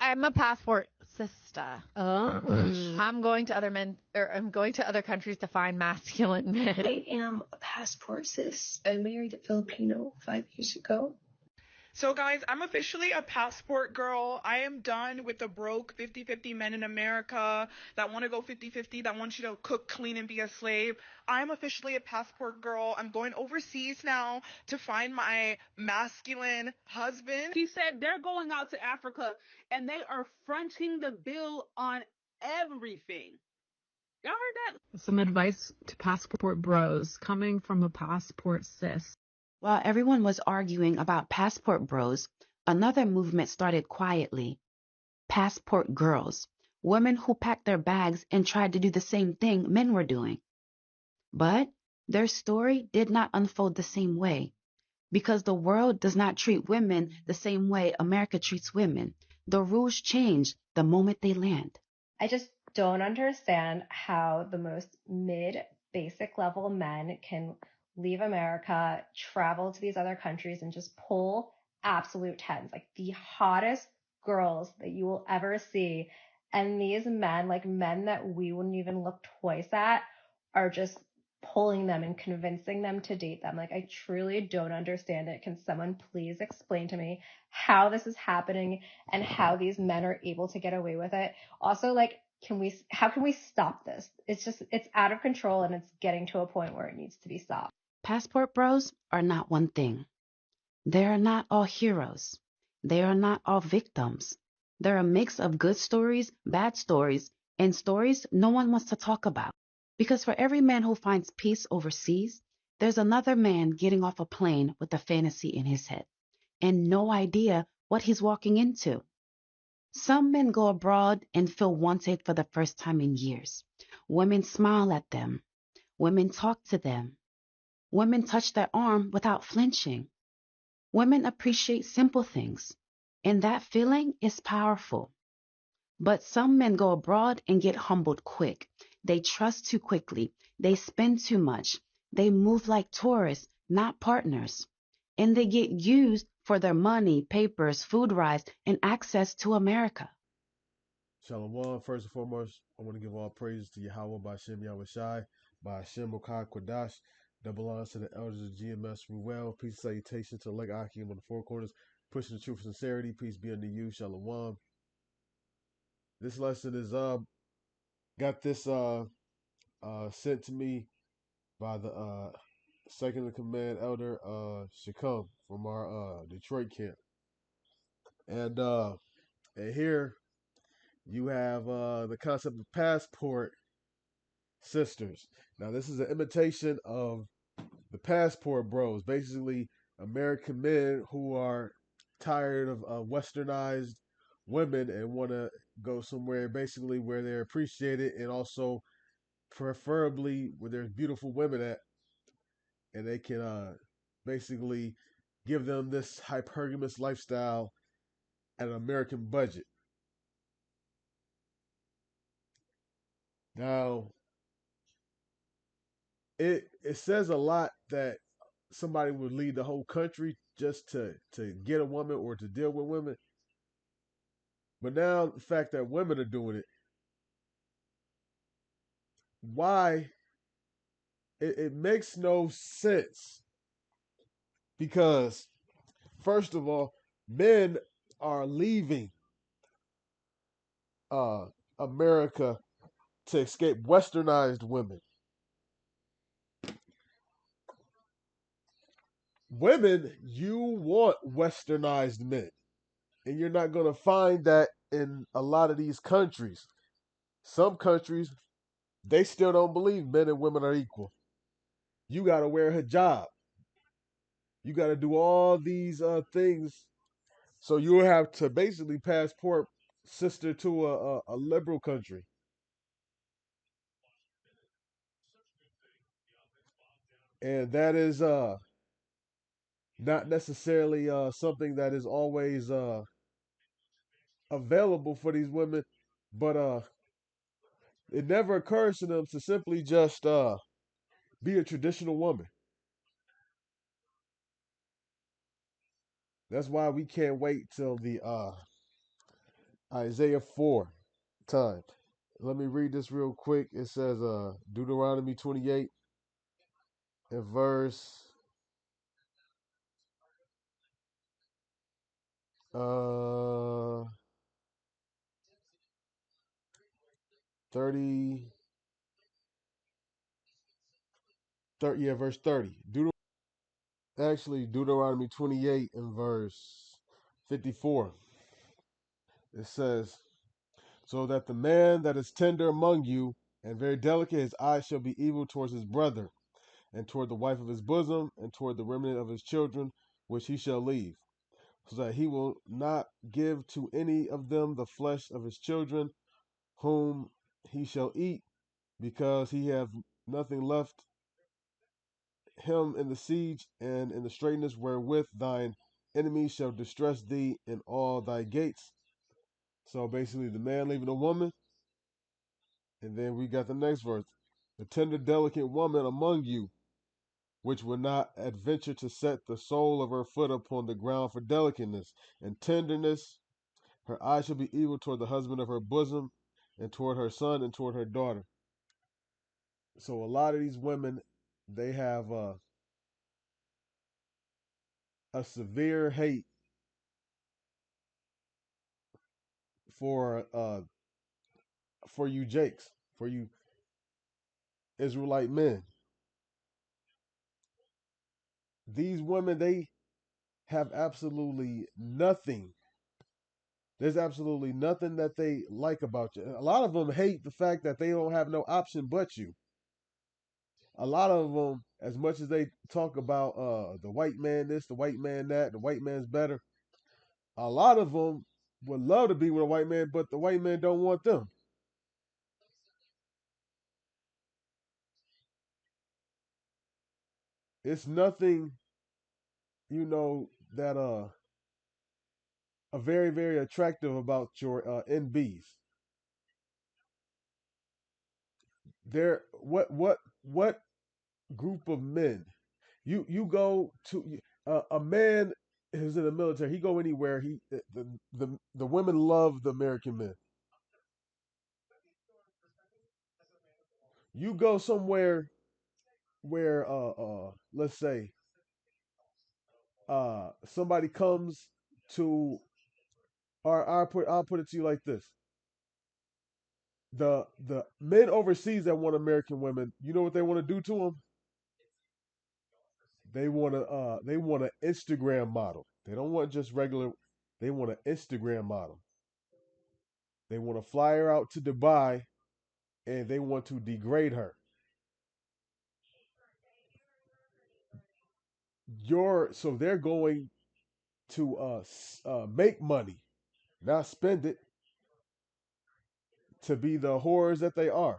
I'm a passport sister. Oh. I'm going to other men, or I'm going to other countries to find masculine men. I am a passport sis. I married a Filipino 5 years ago. So, guys, I'm officially a passport girl. I am done with the broke 50-50 men in America that want to go 50-50, that want you to cook, clean, and be a slave. I'm officially a passport girl. I'm going overseas now to find my masculine husband. He said they're going out to Africa and they are fronting the bill on everything. Y'all heard that? Some advice to passport bros coming from a passport sis. While everyone was arguing about passport bros, another movement started quietly. Passport girls, women who packed their bags and tried to do the same thing men were doing. But their story did not unfold the same way, because the world does not treat women the same way America treats women. The rules change the moment they land. I just don't understand how the most mid basic level men can leave America, travel to these other countries, and just pull absolute tens, like the hottest girls that you will ever see. And these men, like men that we wouldn't even look twice at, are just pulling them and convincing them to date them. Like, I truly don't understand it. Can someone please explain to me how this is happening and how these men are able to get away with it? Also, like, how can we stop this? It's out of control and it's getting to a point where it needs to be stopped. Passport bros are not one thing. They are not all heroes. They are not all victims. They're a mix of good stories, bad stories, and stories no one wants to talk about. Because for every man who finds peace overseas, there's another man getting off a plane with a fantasy in his head and no idea what he's walking into. Some men go abroad and feel wanted for the first time in years. Women smile at them. Women talk to them. Women touch their arm without flinching. Women appreciate simple things, and that feeling is powerful. But some men go abroad and get humbled quick. They trust too quickly. They spend too much. They move like tourists, not partners. And they get used for their money, papers, food rights, and access to America. Shalom. First and foremost, I want to give all praise to Yahweh by Shem Yahweh Shai, by Shem Okai Kwadash. Double honors to the elders of GMS Ruel. Peace and salutation to the Leg Akim on the four corners. Pushing the truth and sincerity. Peace be unto you. Shalom. This lesson is got this sent to me by the second in command elder Shakam from our Detroit camp. And here you have the concept of passport sisters. Now, this is an imitation of the passport bros, basically American men who are tired of westernized women and want to go somewhere basically where they're appreciated and also preferably where there's beautiful women at, and they can basically give them this hypergamous lifestyle at an American budget. Now, it says a lot that somebody would leave the whole country just to get a woman or to deal with women. But now the fact that women are doing it, why it makes no sense. Because first of all, men are leaving uh America to escape westernized women. Women, you want westernized men. And you're not going to find that in a lot of these countries. Some countries, they still don't believe men and women are equal. You got to wear a hijab. You got to do all these things. So you have to basically passport sister to a liberal country. And that is not necessarily something that is always available for these women, but it never occurs to them to simply just be a traditional woman. That's why we can't wait till Isaiah 4 time. Let me read this real quick. It says Deuteronomy 28 and verse uh 30, verse 30. Deuteronomy 28 and verse 54. It says, so that the man that is tender among you and very delicate, his eyes shall be evil towards his brother, and toward the wife of his bosom, and toward the remnant of his children, which he shall leave, so that he will not give to any of them the flesh of his children, whom he shall eat, because he have nothing left him in the siege and in the straitness wherewith thine enemies shall distress thee in all thy gates. So basically, the man leaving the woman, and then we got the next verse: the tender, delicate woman among you, which will not adventure to set the sole of her foot upon the ground for delicateness and tenderness. Her eye shall be evil toward the husband of her bosom, and toward her son, and toward her daughter. So a lot of these women, they have a severe hate for you Jakes, for you Israelite men. These women, they have absolutely nothing. There's absolutely nothing that they like about you. A lot of them hate the fact that they don't have no option but you. A lot of them, as much as they talk about the white man this, the white man that, the white man's better, a lot of them would love to be with a white man, but the white man don't want them. It's nothing, that are very, very attractive about your NBs. What group of men? You go to a man who's in the military. He go anywhere. The women love the American men. You go somewhere where let's say somebody comes to, or I'll put it to you like this: the men overseas that want American women, you know what they want to do to them? They want an Instagram model. They don't want just regular. They want an Instagram model. They want to fly her out to Dubai, and they want to degrade her. So they're going to make money, not spend it, to be the whores that they are.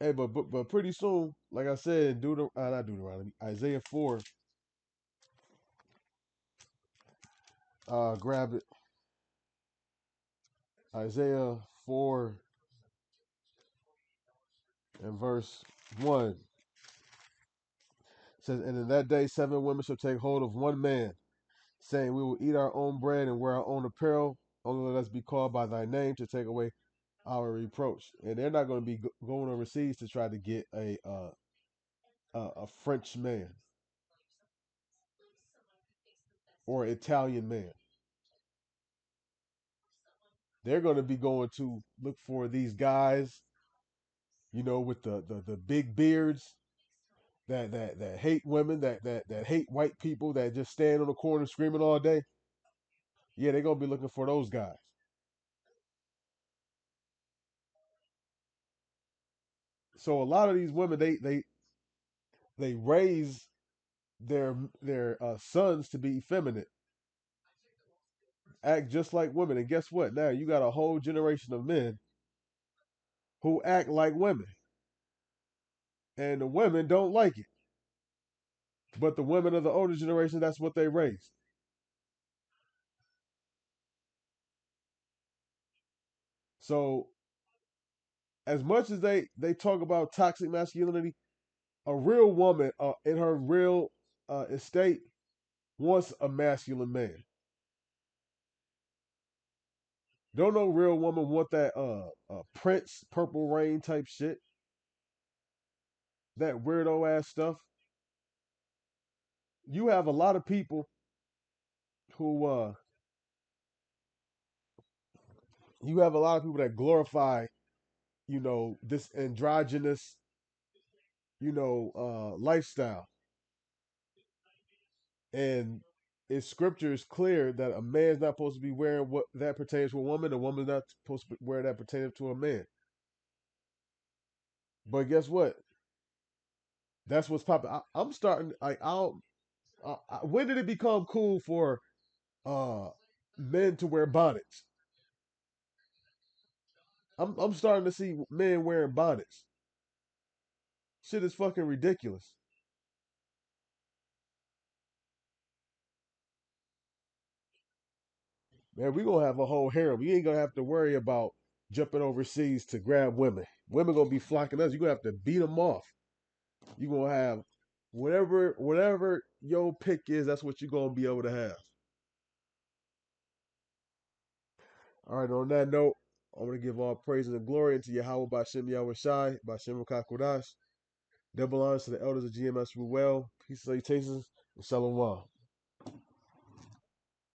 Hey, but pretty soon, like I said, not Deuteronomy, Isaiah 4. Grab it. Isaiah 4 and verse 1 says, and in that day 7 women shall take hold of one man, saying, we will eat our own bread and wear our own apparel. Only let us be called by thy name to take away our reproach. And they're not going to be going overseas to try to get a French man or Italian man. They're going to be going to look for these guys, with the big beards that hate women, that hate white people, that just stand on the corner screaming all day. Yeah, they're going to be looking for those guys. So a lot of these women, they raise their sons to be effeminate, act just like women. And guess what? Now you got a whole generation of men who act like women, and the women don't like it. But the women of the older generation, that's what they raised. So as much as they talk about toxic masculinity, a real woman in her real estate wants a masculine man. Don't no real woman want that Prince Purple Rain type shit. That weirdo ass stuff. You have a lot of people who you have a lot of people that glorify, this androgynous, lifestyle. And its scripture is clear that a man's not supposed to be wearing what that pertains to a woman. A woman's not supposed to wear that pertaining to a man. But guess what? That's what's popping. I'm starting. When did it become cool for uh men to wear bonnets? I'm starting to see men wearing bonnets. Shit is fucking ridiculous. Man, we gonna have a whole harem. You ain't gonna have to worry about jumping overseas to grab women. Women gonna be flocking us. You gonna have to beat them off. You gonna have whatever your pick is. That's what you gonna be able to have. All right. On that note, I'm gonna give all praise and glory unto Yahweh Bashem Yahweh Shai Bashem Kakodash. Double honors to the elders of GMS Ruel. Peace, salutations, and shalom.